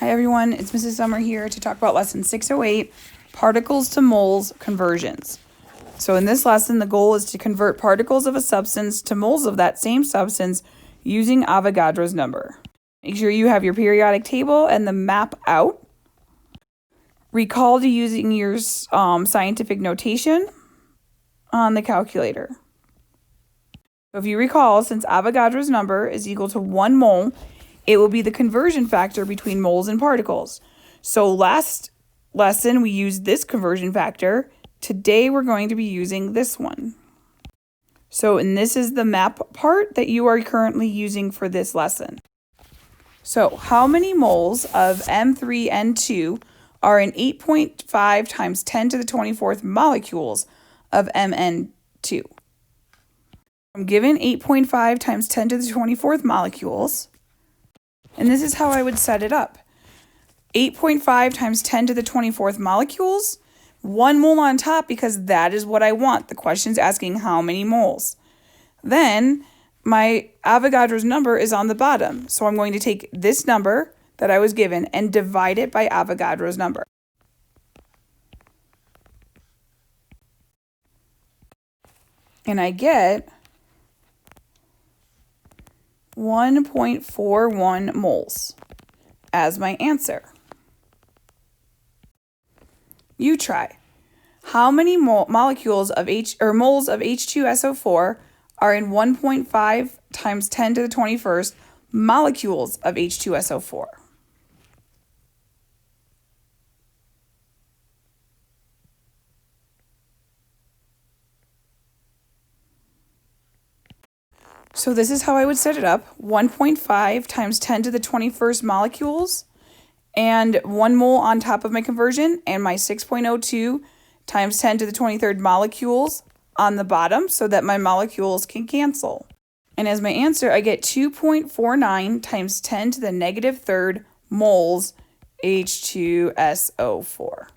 Hi everyone, it's Mrs. Summer here to talk about lesson 608, particles to moles conversions. So in this lesson, the goal is to convert particles of a substance to moles of that same substance using Avogadro's number. Make sure you have your periodic table and the map out. Recall to using your scientific notation on the calculator. So if you recall, since Avogadro's number is equal to 1 mole, it will be the conversion factor between moles and particles. So last lesson, we used this conversion factor. Today, we're going to be using this one. And this is the map part that you are currently using for this lesson. So how many moles of M3N2 are in 8.5 times 10 to the 24th molecules of Mn2? I'm given 8.5 times 10 to the 24th molecules. And this is how I would set it up. 8.5 times 10 to the 24th molecules, 1 mole on top because that is what I want. The question's asking how many moles. Then my Avogadro's number is on the bottom. So I'm going to take this number that I was given and divide it by Avogadro's number. And I get 1.41 moles as my answer. You try. How many molecules of moles of H2SO4 are in 1.5 times 10 to the 21st molecules of H2SO4? So this is how I would set it up. 1.5 times 10 to the 21st molecules and 1 mole on top of my conversion and my 6.02 times 10 to the 23rd molecules on the bottom so that my molecules can cancel. And as my answer, I get 2.49 times 10 to the negative third moles H2SO4.